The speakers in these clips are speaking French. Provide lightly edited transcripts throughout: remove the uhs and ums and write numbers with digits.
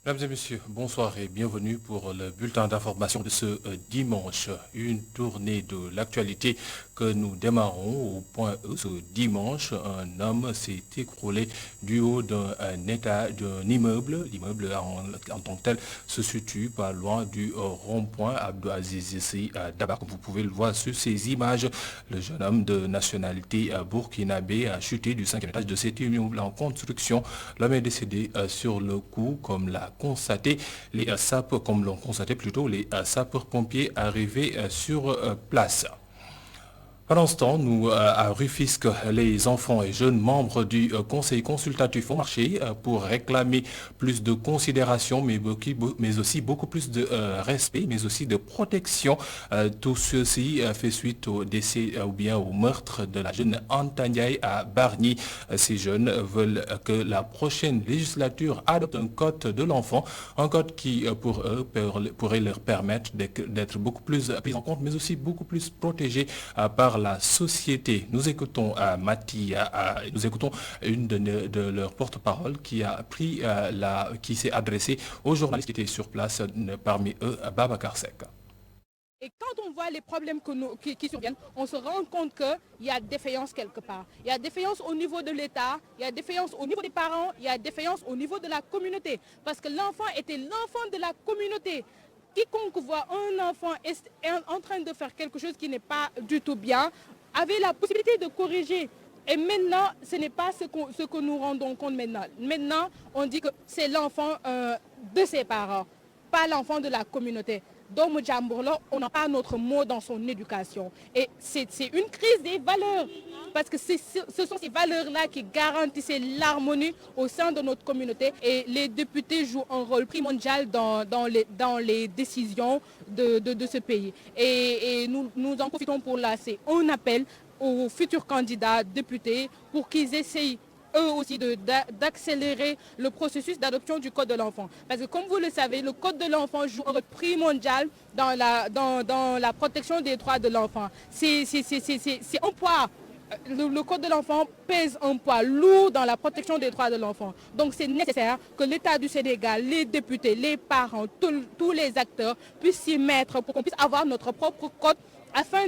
Mesdames et messieurs, bonsoir et bienvenue pour le bulletin d'information de ce dimanche. Une tournée de l'actualité que nous démarrons au point E. Ce dimanche, un homme s'est écroulé du haut d'un immeuble. L'immeuble en tant que tel se situe pas loin du rond-point Abdou Aziz ici à Dabar. Comme vous pouvez le voir sur ces images, le jeune homme de nationalité burkinabé a chuté du cinquième étage de cet immeuble en construction. L'homme est décédé sur le coup, comme l'ont constaté plutôt les sapeurs-pompiers arrivés sur place. Pendant ce temps, nous, à Rufisque, les enfants et jeunes membres du Conseil consultatif ont marché pour réclamer plus de considération, mais aussi beaucoup plus de respect, mais aussi de protection. Tout ceci fait suite au décès ou bien au meurtre de la jeune Anta Ndiaye à Bargny. Ces jeunes veulent que la prochaine législature adopte un code de l'enfant, un code qui, pour eux, pourrait leur permettre d'être beaucoup plus pris en compte, mais aussi beaucoup plus protégés par la société. Nous écoutons nous écoutons une de leurs porte-parole qui a qui s'est adressée aux journalistes qui étaient sur place, parmi eux Babacar Seck. Et quand on voit les problèmes qui surviennent, on se rend compte qu'il y a défaillance quelque part. Il y a défaillance au niveau de l'État, il y a défaillance au niveau des parents, il y a défaillance au niveau de la communauté. Parce que l'enfant était l'enfant de la communauté. Quiconque voit un enfant en train de faire quelque chose qui n'est pas du tout bien, avait la possibilité de corriger. Et maintenant, ce n'est pas ce que nous rendons compte maintenant. Maintenant, on dit que c'est l'enfant de ses parents, pas l'enfant de la communauté. Doomu jàmbur la, on n'a pas notre mot dans son éducation. Et c'est une crise des valeurs. Parce que ce sont ces valeurs-là qui garantissaient l'harmonie au sein de notre communauté. Et les députés jouent un rôle primordial dans les décisions de ce pays. Et nous en profitons pour lancer un appel aux futurs candidats députés pour qu'ils essayent eux aussi d'accélérer le processus d'adoption du Code de l'enfant. Parce que comme vous le savez, le Code de l'enfant joue un rôle primordial dans la protection des droits de l'enfant. C'est un poids. Le Code de l'enfant pèse un poids lourd dans la protection des droits de l'enfant. Donc c'est nécessaire que l'État du Sénégal, les députés, les parents, tous les acteurs puissent s'y mettre pour qu'on puisse avoir notre propre code afin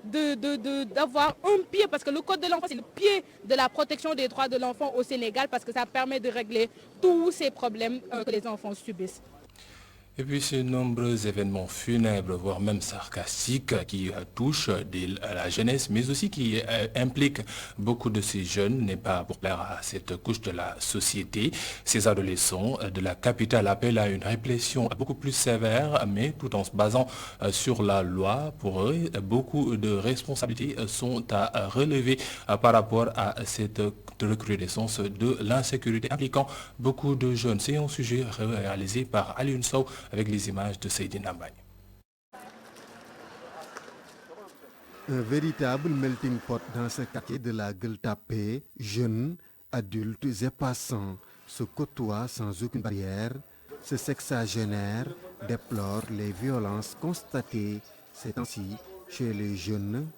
d'avoir un pied, parce que le Code de l'enfant, c'est le pied de la protection des droits de l'enfant au Sénégal, parce que ça permet de régler tous ces problèmes que les enfants subissent. Et puis ces nombreux événements funèbres, voire même sarcastiques, qui touchent la jeunesse, mais aussi qui impliquent beaucoup de ces jeunes, n'est pas pour plaire à cette couche de la société. Ces adolescents de la capitale appellent à une répression beaucoup plus sévère, mais tout en se basant sur la loi. Pour eux, beaucoup de responsabilités sont à relever par rapport à cette recrudescence de l'insécurité impliquant beaucoup de jeunes. C'est un sujet réalisé par Alioune Sow avec les images de Seydina Mbaye. Un véritable melting pot dans ce quartier de la Gueule Tapée. Jeunes, adultes et passants se côtoient sans aucune barrière. Ce sexagénaire déplore les violences constatées ces temps-ci chez les jeunes.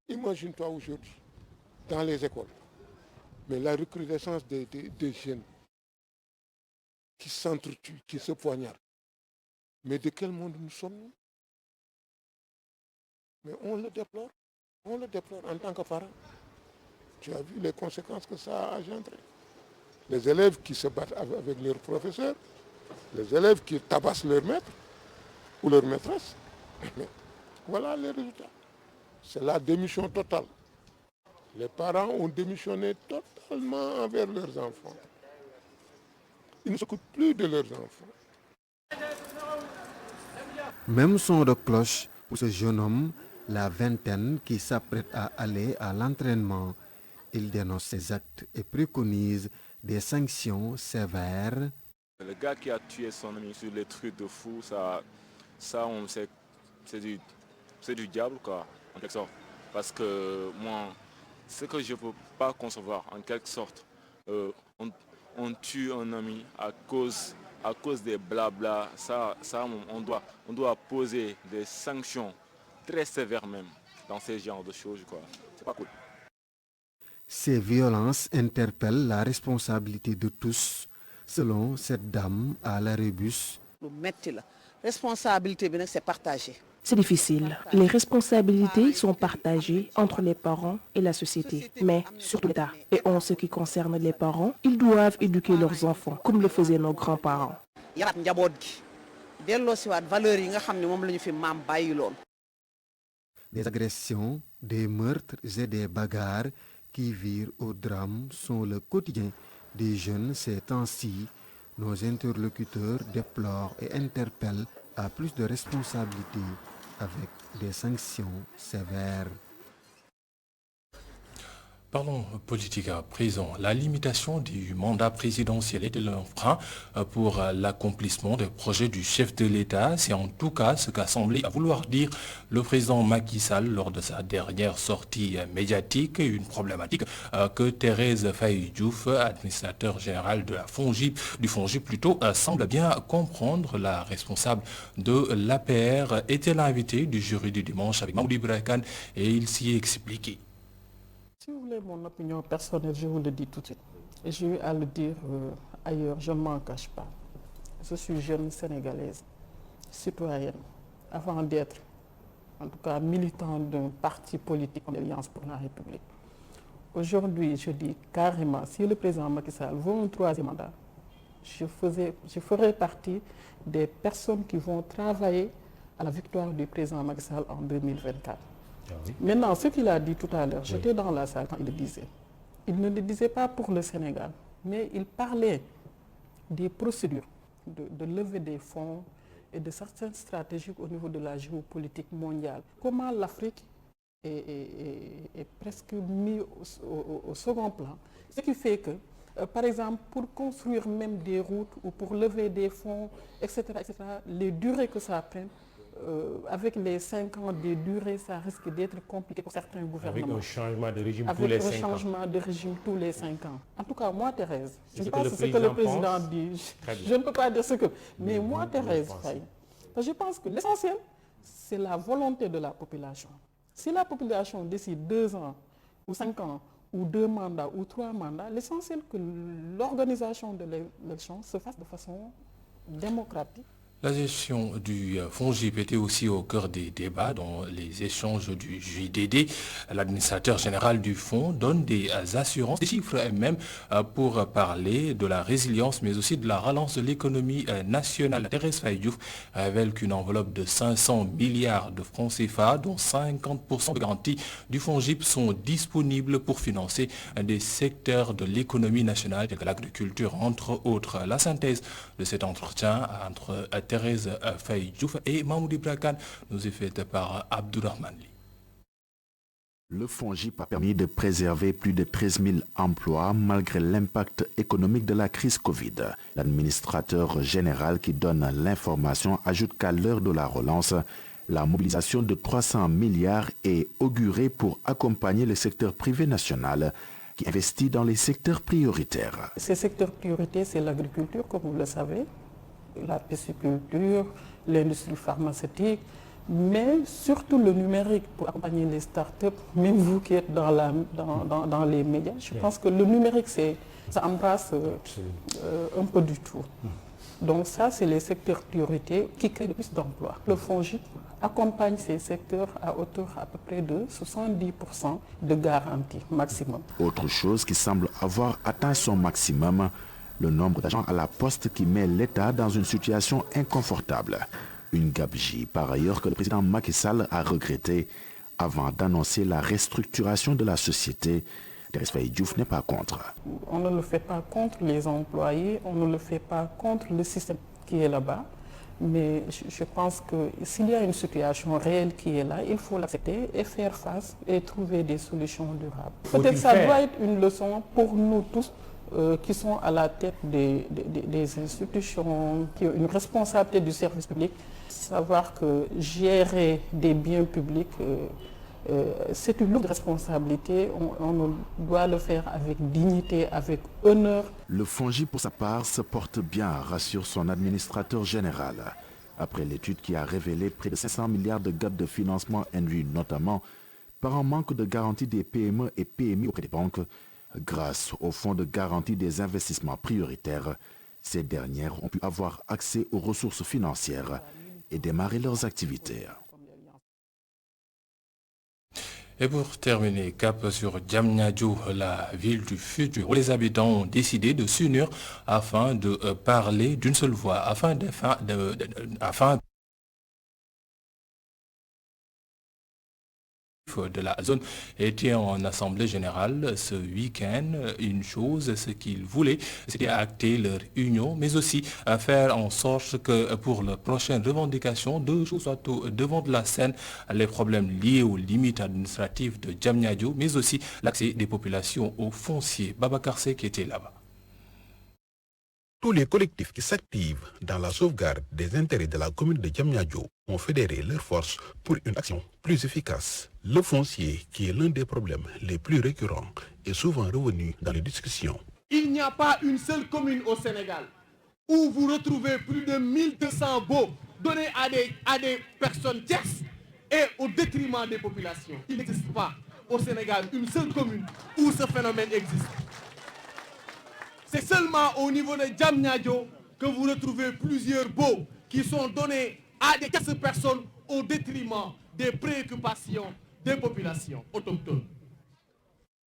Imagine-toi aujourd'hui, dans les écoles, mais la recrudescence des jeunes qui s'entretuent, qui se poignardent. Mais de quel monde nous sommes-nous? Mais on le déplore en tant que parents. Tu as vu les conséquences que ça a engendré. Les élèves qui se battent avec leurs professeurs, les élèves qui tabassent leur maître ou leur maîtresse. Mais voilà les résultats. C'est la démission totale. Les parents ont démissionné totalement envers leurs enfants. Ils ne s'occupent plus de leurs enfants. Même son de cloche pour ce jeune homme, la vingtaine qui s'apprête à aller à l'entraînement. Il dénonce ses actes et préconise des sanctions sévères. Le gars qui a tué son ami sur les trucs de fou, on sait, c'est du diable, quoi, en quelque sorte. Parce que moi, ce que je ne peux pas concevoir, en quelque sorte, on tue un ami à cause des blabla. On doit poser des sanctions très sévères même dans ces genres de choses, quoi. C'est pas cool. Ces violences interpellent la responsabilité de tous, Selon cette dame à l'arrêt bus, responsabilité, c'est partagé. C'est difficile. Les responsabilités sont partagées entre les parents et la société, mais surtout l'État. Et en ce qui concerne les parents, ils doivent éduquer leurs enfants, comme le faisaient nos grands-parents. Des agressions, des meurtres et des bagarres qui virent au drame sont le quotidien des jeunes ces temps-ci. Nos interlocuteurs déplorent et interpellent à plus de responsabilités avec des sanctions sévères. Parlons politique à présent. La limitation du mandat présidentiel est un frein pour l'accomplissement des projets du chef de l'État. C'est en tout cas ce qu'a semblé vouloir dire le président Macky Sall lors de sa dernière sortie médiatique. Une problématique que Thérèse Faye Diouf, administrateur général de la FONGIP, semble bien comprendre. La responsable de l'APR était l'invitée du jury du dimanche avec Mamoudi Ibrahim et il s'y est expliqué. Si vous voulez mon opinion personnelle, je vous le dis tout de suite. Et j'ai eu à le dire ailleurs, je ne m'en cache pas. Je suis jeune sénégalaise, citoyenne, avant d'être, en tout cas, militant d'un parti politique en Alliance pour la République. Aujourd'hui, je dis carrément, si le président Macky Sall veut un troisième mandat, je ferai partie des personnes qui vont travailler à la victoire du président Macky Sall en 2024. Oui. Maintenant, ce qu'il a dit tout à l'heure, j'étais dans la salle quand il le disait. Il ne le disait pas pour le Sénégal, mais il parlait des procédures de levée des fonds et de certaines stratégies au niveau de la géopolitique mondiale. Comment l'Afrique est presque mise au second plan. Ce qui fait que, par exemple, pour construire même des routes ou pour lever des fonds, etc., les durées que ça prend, avec les 5 ans de durée, ça risque d'être compliqué pour certains gouvernements. Avec un changement de régime tous les 5 ans. Avec un changement de régime tous les 5 ans. En tout cas, moi, Thérèse, je ne sais pas ce que le président dit. Je ne peux pas dire ce que... Mais moi, Thérèse, je pense que l'essentiel, c'est la volonté de la population. Si la population décide 2 ans ou 5 ans, ou 2 mandats, ou 3 mandats, l'essentiel que l'organisation de l'élection se fasse de façon démocratique. La gestion du FONGIP était aussi au cœur des débats dans les échanges du JDD. L'administrateur général du fonds donne des assurances, des chiffres même pour parler de la résilience mais aussi de la relance de l'économie nationale. Thérèse Faye Diouf révèle qu'une enveloppe de 500 milliards de francs CFA, dont 50% de garanties du FONGIP sont disponibles pour financer des secteurs de l'économie nationale tels que l'agriculture entre autres. La synthèse de cet entretien entre Thérèse Faye Diouf et Mamoudi Ibrahim nous est faite par Abdourahmane Ly. Le FONGIP a permis de préserver plus de 13 000 emplois malgré l'impact économique de la crise Covid. L'administrateur général qui donne l'information ajoute qu'à l'heure de la relance, la mobilisation de 300 milliards est augurée pour accompagner le secteur privé national qui investit dans les secteurs prioritaires. Ces secteurs prioritaires, c'est l'agriculture, comme vous le savez, la pisciculture, l'industrie pharmaceutique, mais surtout le numérique pour accompagner les startups. Même vous qui êtes dans les médias, je pense que le numérique, ça embrasse un peu du tout. Donc ça, c'est les secteurs prioritaires qui créent le plus d'emplois. Le FONGIP accompagne ces secteurs à hauteur à peu près de 70% de garantie maximum. Autre chose qui semble avoir atteint son maximum, le nombre d'agents à la poste qui met l'État dans une situation inconfortable. Une gabegie, par ailleurs, que le président Macky Sall a regretté avant d'annoncer la restructuration de la société. Thérèse Faye Diouf n'est pas contre. On ne le fait pas contre les employés, on ne le fait pas contre le système qui est là-bas. Mais je pense que s'il y a une situation réelle qui est là, il faut l'accepter et faire face et trouver des solutions durables. Peut-être ça doit être une leçon pour nous tous qui sont à la tête des institutions, qui ont une responsabilité du service public. Savoir que gérer des biens publics, c'est une lourde responsabilité. On doit le faire avec dignité, avec honneur. Le FONGIP, pour sa part, se porte bien, rassure son administrateur général. Après l'étude qui a révélé près de 500 milliards de gaps de financement induits notamment par un manque de garantie des PME et PMI auprès des banques, grâce au fonds de garantie des investissements prioritaires, Ces dernières ont pu avoir accès aux ressources financières et démarrer leurs activités. Et pour terminer, cap sur Diamniadio, la ville du futur, où les habitants ont décidé de s'unir afin de parler d'une seule voix, afin de la zone était en assemblée générale ce week-end. Une chose, ce qu'ils voulaient, c'était acter leur union, mais aussi faire en sorte que pour la prochaine revendication, deux choses soient au devant de la scène, les problèmes liés aux limites administratives de Diamniadio, mais aussi l'accès des populations aux fonciers. Babacar Sey qui était là-bas. Tous les collectifs qui s'activent dans la sauvegarde des intérêts de la commune de Diamniadio ont fédéré leurs forces pour une action plus efficace. Le foncier, qui est l'un des problèmes les plus récurrents, est souvent revenu dans les discussions. Il n'y a pas une seule commune au Sénégal où vous retrouvez plus de 1200 baux donnés à des personnes tierces et au détriment des populations. Il n'existe pas au Sénégal une seule commune où ce phénomène existe. C'est seulement au niveau de Diamniadio que vous retrouvez plusieurs baux qui sont donnés à des personnes au détriment des préoccupations des populations autochtones.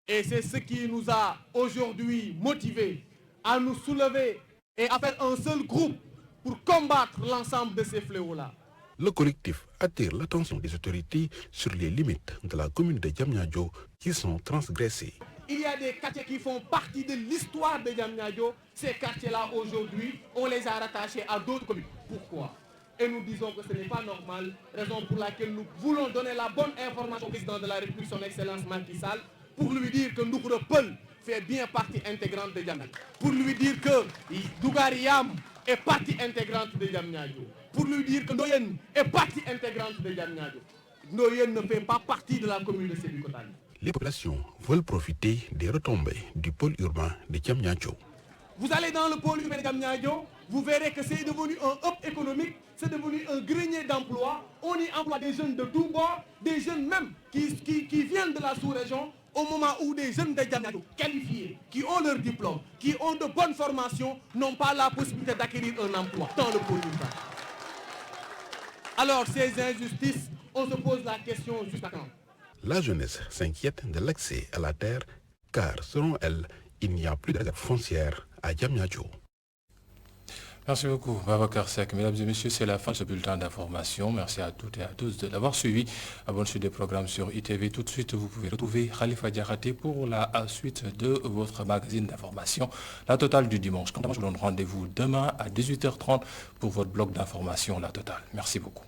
Et c'est ce qui nous a aujourd'hui motivés à nous soulever et à faire un seul groupe pour combattre l'ensemble de ces fléaux-là. Le collectif attire l'attention des autorités sur les limites de la commune de Diamniadio qui sont transgressées. Il y a des quartiers qui font partie de l'histoire de Diamniadio. Ces quartiers-là, aujourd'hui, on les a rattachés à d'autres communes. Pourquoi? Et nous disons que ce n'est pas normal, raison pour laquelle nous voulons donner la bonne information au président de la République, son Excellence Macky Sall, pour lui dire que Ndoukro Peul fait bien partie intégrante de Diamniadio. Pour lui dire que Dougariam est partie intégrante de Diamniadio. Pour lui dire que Ndoyen est partie intégrante de Diamniadio. Ndoyen ne fait pas partie de la commune de Sébikotane. Les populations veulent profiter des retombées du pôle urbain de Diamniadio. Vous allez dans le pôle urbain de Diamniadio, vous verrez que c'est devenu un hub économique, c'est devenu un grenier d'emploi. On y emploie des jeunes de tous bords, des jeunes même qui viennent de la sous-région, au moment où des jeunes de Diamniadio qualifiés, qui ont leur diplôme, qui ont de bonnes formations, n'ont pas la possibilité d'acquérir un emploi dans le pôle urbain. Alors ces injustices, on se pose la question jusqu'à quand? La jeunesse s'inquiète de l'accès à la terre car, selon elle, il n'y a plus de réserve foncière à Diamniadio. Merci beaucoup, Babacar Sek. Mesdames et messieurs, c'est la fin de ce bulletin d'information. Merci à toutes et à tous de l'avoir suivi. Bonne suite des programmes sur ITV. Tout de suite, vous pouvez retrouver Khalifa Diaraté pour la suite de votre magazine d'information, La Totale du dimanche. Quant à moi, je vous donne rendez-vous demain à 18h30 pour votre bloc d'information, La Totale. Merci beaucoup.